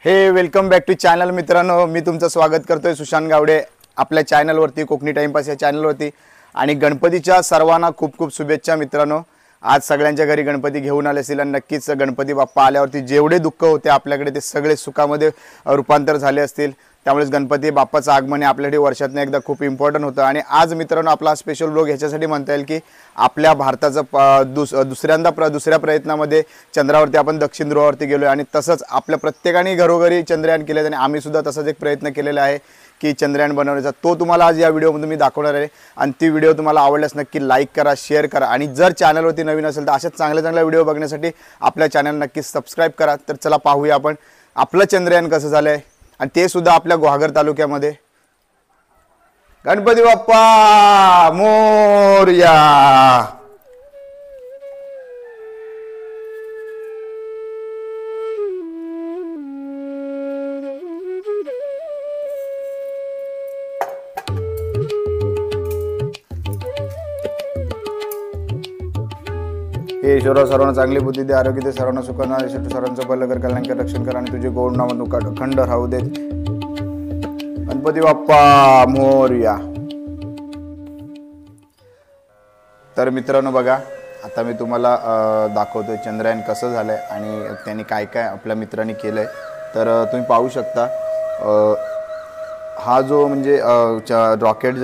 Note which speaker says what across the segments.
Speaker 1: हे welcome back to channel मित्रांनो, मी तुमचं स्वागत करतोय सुशांत गावडे आपल्या चॅनलवरती, कोकणी टाइमपास या चॅनलवरती। आणि गणपतीच्या सर्वांना खूप खूप शुभेच्छा मित्रांनो। आज सगळ्यांच्या घरी गणपती घेऊन आले असतील आणि नक्कीच गणपती बाप्पा आल्यावरती जेवढे दुःख होते आपल्याकडे ते सगळे सुखामध्ये रूपांतर झाले असतील। त्यामुळे गणपती बाप्पाचं आगमन आपल्याकडे वर्षातून एकदा खूप इम्पॉर्टंट होतं। आणि आज मित्रांनो आपला स्पेशल ब्लॉग ह्याच्यासाठी म्हणता येईल की आपल्या भारताचं दुसऱ्या प्रयत्नामध्ये चंद्रावरती आपण दक्षिण ध्रुवावरती गेलोय आणि तसंच आपल्या प्रत्येकाने घरोघरी चंद्रयान केले आणि आम्ही सुद्धा तसाच एक प्रयत्न केलेला आहे की चंद्रयान बनवण्याचा। तो तुम्हाला आज या व्हिडिओमध्ये मी दाखवणार आहे आणि ती व्हिडिओ तुम्हाला आवडल्यास नक्की लाईक करा, शेअर करा आणि जर चॅनलवरती नवीन असेल तर अशाच चांगल्या व्हिडिओ बघण्यासाठी आपल्या चॅनल नक्की सबस्क्राइब करा। तर चला पाहूया आपण आपलं चंद्रयान कसं झालंय आणि ते सुद्धा आपल्या गुहागर तालुक्यामध्ये। गणपती बाप्पा मोरया। हे ईश्वर सर्वांना चांगली बुद्धी दे, आरोग्य दे, सर्वांना सुखांना सर्वांचं भलं कर, कल्याण कर, रक्षण कर आणि तुझे गोड नाम अखंड राहू दे। गणपती बाप्पा मोरया। तर मित्रांनो बघा, आता मी तुम्हाला दाखवतोय चंद्रयान कसं झालंय आणि त्यांनी काय काय आपल्या मित्रांनी केलंय। तर तुम्ही पाहू शकता हा जो म्हणजे रॉकेट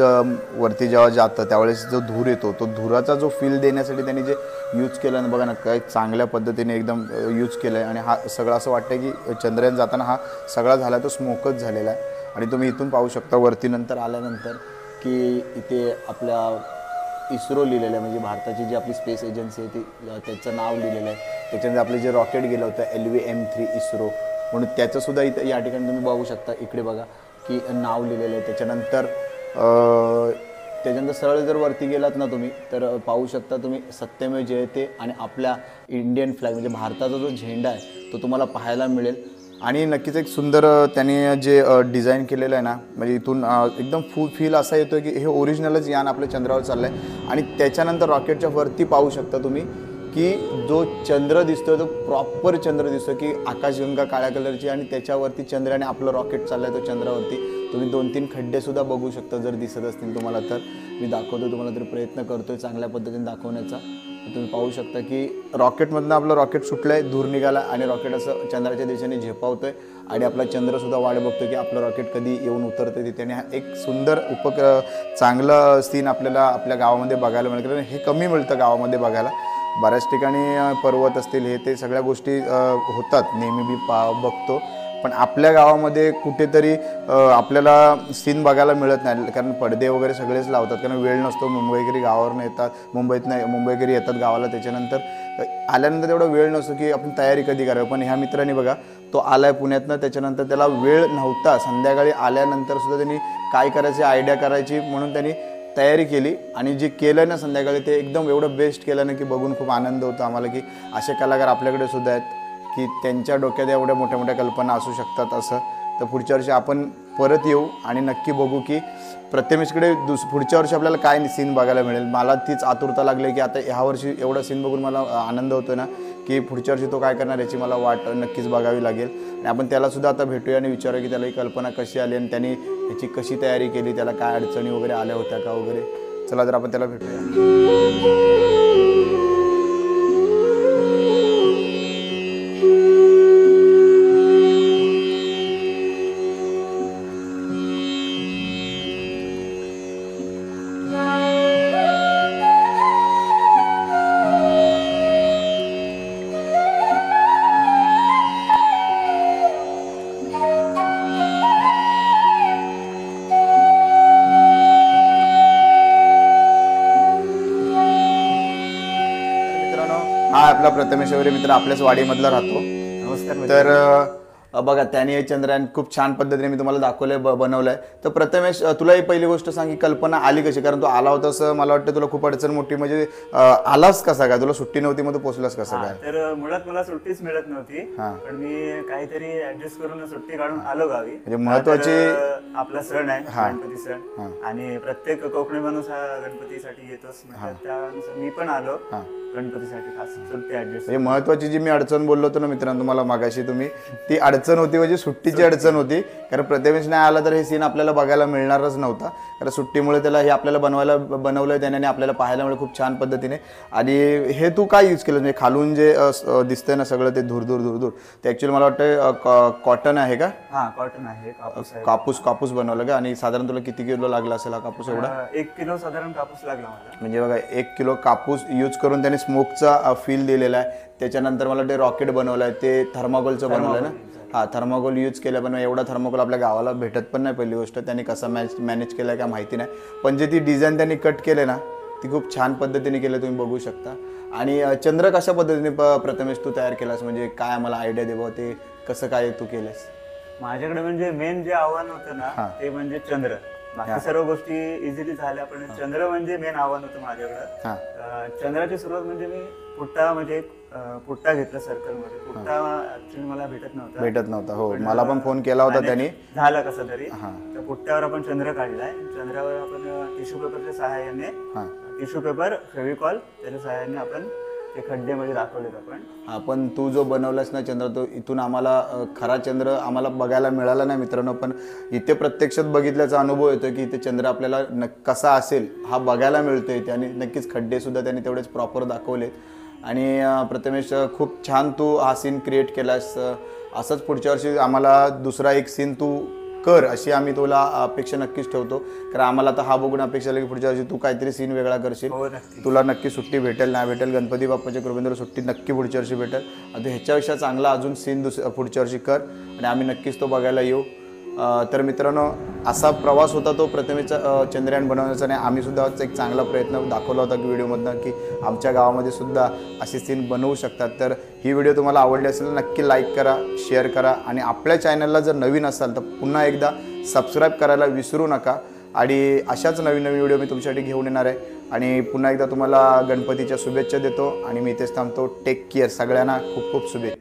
Speaker 1: वरती जेव्हा जातं त्यावेळेस जो धूर येतो तो धुराचा जो फील देण्यासाठी त्यांनी जे यूज केलं ना, बघा ना काय चांगल्या पद्धतीने एकदम यूज केलं आहे। आणि हा सगळं असं वाटतं की चंद्रयान जाताना हा सगळा झाला तो स्मोकच झालेला आहे। आणि तुम्ही इथून पाहू शकता वरती नंतर आल्यानंतर की इथे आपल्या इस्रो लिहिलेलं आहे, म्हणजे भारताची जी आपली स्पेस एजन्सी आहे ती त्याचं नाव लिहिलेलं आहे। त्याच्यानंतर आपले जे रॉकेट गेलं होतं LV-M3 इस्रो म्हणून त्याचंसुद्धा इथं या ठिकाणी तुम्ही बघू शकता, इकडे बघा की नाव लिहिलेलं आहे। त्याच्यानंतर सरळ जर वरती गेलात ना तुम्ही तर पाहू शकता तुम्ही सत्यमेव जयते आणि आपल्या इंडियन फ्लॅग म्हणजे भारताचा जो झेंडा आहे तो तुम्हाला पाहायला मिळेल। आणि नक्कीच एक सुंदर त्यांनी जे डिझाईन केलेलं आहे ना, म्हणजे इथून एकदम फुल फील असा येतो की हे ओरिजिनलच यान आपल्या चंद्रावर चाललं आहे। आणि त्याच्यानंतर रॉकेटच्या वरती पाहू शकता तुम्ही की जो चंद्र दिसतोय तो प्रॉपर चंद्र दिसतो की आकाशगंगा काळ्या कलरची आणि त्याच्यावरती चंद्राने आपलं रॉकेट चाललंय तो चंद्रावरती। तुम्ही 2-3 खड्डे सुद्धा बघू शकता जर दिसत असतील तुम्हाला तर मी दाखवतो तुम्हाला, तर प्रयत्न करतोय चांगल्या पद्धतीने दाखवण्याचा। तुम्ही पाहू शकता की रॉकेटमधनं आपलं रॉकेट सुटलंय, धूर निघाला आणि रॉकेट असं चंद्राच्या दिशेने झेपावतोय आणि आपला चंद्र सुद्धा वाट बघतोय की आपलं रॉकेट कधी येऊन उतरतंय तिथे। आणि एक सुंदर चांगलं सीन आपल्याला आपल्या गावामध्ये बघायला मिळतं, कारण हे कमी मिळतं गावामध्ये बघायला। बऱ्याच ठिकाणी पर्वत असतील हे ते सगळ्या गोष्टी होतात नेहमी मी बघतो, पण आपल्या गावामध्ये कुठेतरी आपल्याला सीन बघायला मिळत नाही, कारण पडदे वगैरे सगळेच लावतात कारण वेळ नसतो। मुंबईकरी गावावरून येतात, मुंबईकरी येतात गावाला, त्याच्यानंतर आल्यानंतर तेवढा वेळ नसतो की आपण तयारी कधी करावी। पण ह्या मित्रांनी बघा तो आलाय पुण्यातनं, त्याच्यानंतर त्याला वेळ नव्हता, संध्याकाळी आल्यानंतर सुद्धा त्यांनी काय करायची आयडिया करायची म्हणून त्यांनी तयारी केली आणि जे केलं ना संध्याकाळी ते एकदम एवढं बेस्ट केलं ना की बघून खूप आनंद होतो आम्हाला की असे कलाकार आपल्याकडे सुद्धा आहेत की त्यांच्या डोक्यात एवढ्या मोठ्या मोठ्या कल्पना असू शकतात असं। तर पुढच्या वर्षी आपण परत येऊ आणि नक्की बघू की प्रथमेशकडे पुढच्या वर्षी आपल्याला काय सीन बघायला मिळेल। मला तीच आतुरता लागली की आता ह्या वर्षी एवढा सीन बघून मला आनंद होतो ना की पुढच्या वर्षी तो काय करणार याची मला वाट नक्कीच बघावी लागेल। आणि आपण त्यालासुद्धा आता भेटूया आणि विचारूया की त्याला ही कल्पना कशी आली आणि त्यांनी ह्याची कशी तयारी केली, त्याला काय अडचणी वगैरे आल्या होत्या का वगैरे। चला तर आपण त्याला भेटूया। हा आपला प्रथमेश वगैरे मित्र आपल्याच वाडीमधला राहतो। नमस्कार। तर बघा त्याने चंद्रयान खूप छान पद्धतीने मी तुम्हाला दाखवलंय, बनवलंय। तर प्रथमेश तुला ही पहिली गोष्ट सांग की कल्पना आली कशी, कारण तू आला होतास मला वाटतं तुला खूप अडचण मोठी, म्हणजे आलास कसा काय, तुला सुट्टी नव्हती मग तू पोहोचलास कसं काय?
Speaker 2: तर मुळात मला सुट्टीच मिळत नव्हती, पण मी काहीतरी ऍडजस्ट करून सुट्टी काढून आलो गावी।
Speaker 1: म्हणजे महत्वाची
Speaker 2: आपला सण आहे गणपती सण आणि प्रत्येक कोकणी माणूस हा गणपतीसाठी येतोच, त्यानुसार मी पण आलो। गणपतीसाठी खास सुट्टी ऍडजस्ट.
Speaker 1: म्हणजे महत्वाची जी मी अडचण बोललो होतो ना मित्रांनो तुम्हाला मागाशी, तुम्ही ती अडचण होती म्हणजे सुट्टीची अडचण होती. कारण प्रथमेश नाही आला तर हे सीन आपल्याला बघायला मिळणारच नव्हता. कारण सुट्टीमुळे त्याला हे आपल्याला बनवलं त्याने आणि आपल्याला पाहायला मिळेल खूप छान पद्धतीने. आणि हे तू काय यूज केलं म्हणजे खालून जे दिसतंय ना सगळं ते धूर ते ॲक्च्युअली मला वाटतं कॉटन आहे का?
Speaker 2: हा कॉटन आहे, कापूस आहे.
Speaker 1: कापूस बनवलं का? आणि साधारण तुला किती किलो लागला असेल हा कापूस एवढा?
Speaker 2: 1 किलो साधारण कापूस लागला मला.
Speaker 1: म्हणजे बघा 1 किलो कापूस यूज करून त्याने स्मोकचा फील दिलेला आहे. त्याच्यानंतर मला ते रॉकेट बनवलं आहे, ते थर्माकोलचं बनवलं आहे ना. हा थर्माकोल यूज केलं, पण एवढा थर्माकोल आपल्या गावाला भेटत पण नाही. पहिली गोष्ट त्यांनी कसं मॅनेज केलं आहे का माहिती नाही, पण जे ती डिझाईन त्यांनी कट केले ना ती खूप छान पद्धतीने केलं, तुम्ही बघू शकता. आणि चंद्र कशा पद्धतीने प्रथमेश तू तयार केलास, म्हणजे काय आम्हाला आयडिया दे ते कसं काय तू केलंस?
Speaker 2: माझ्याकडे म्हणजे मेन जे आव्हान होतं ना ते म्हणजे चंद्र. बाकी सर्व गोष्टी इझिली झाल्या, पण चंद्र म्हणजे मेन आव्हान होतं माझ्याकडं. चंद्राची सुरुवात म्हणजे मी पुट्टा घेतला सर्कल मध्ये. पुट्टा ऍक्च्युअली मला भेटत नव्हता.
Speaker 1: हो, मला पण फोन केला होता त्यांनी.
Speaker 2: झाला कसं तरी त्या पुट्ट्यावर आपण चंद्र काढलाय. चंद्रावर आपण टिश्यू पेपरच्या सहाय्याने, टिश्यू पेपर फेविकॉल त्याच्या सहाय्याने आपण ते खड्डेमध्ये दाखवलेत आपण.
Speaker 1: पण तू जो बनवलास ना चंद्र, तो इथून आम्हाला खरा चंद्र आम्हाला बघायला मिळाला नाही मित्रांनो, पण इथे प्रत्यक्षात बघितल्याचा अनुभव येतो की इथे चंद्र आपल्याला कसा असेल हा बघायला मिळतो इथे. आणि नक्कीच खड्डे सुद्धा त्यांनी तेवढेच प्रॉपर दाखवलेत. आणि प्रथमेश खूप छान तू हा सीन क्रिएट केलास. असंच पुढच्या वर्षी आम्हाला दुसरा एक सीन तू कर अशी आम्ही तुला अपेक्षा नक्कीच ठेवतो. कारण आम्हाला आता हा बघून अपेक्षा आली की पुढच्या वर्षी तू काहीतरी सीन वेगळा करशील. तुला नक्की सुट्टी भेटेल नाही भेटेल, गणपती बाप्पाच्या कृपेने सुट्टी नक्की पुढच्या वर्षी भेटेल. आता ह्याच्यापेक्षा चांगला अजून सीन पुढच्या वर्षी कर आणि आम्ही नक्कीच तो बघायला येऊ. तर मित्रांनो असा प्रवास होता तो प्रथमेशचा चंद्रयान बनवण्याचा. आणि आम्ही सुद्धा एक चांगला प्रयत्न दाखवला होता की व्हिडिओमधनं की आमच्या गावामध्ये सुद्धा असे सीन बनवू शकतात. तर ही व्हिडिओ तुम्हाला आवडली असेल नक्की लाईक करा, शेअर करा आणि आपल्या चॅनलला जर नवीन असाल तर पुन्हा एकदा सबस्क्राईब करायला विसरू नका. आणि अशाच नवीन व्हिडिओ मी तुमच्यासाठी घेऊन येणार आहे. आणि पुन्हा एकदा तुम्हाला गणपतीच्या शुभेच्छा देतो आणि मी इथेच थांबतो. टेक केअर, सगळ्यांना खूप खूप शुभेच्छा.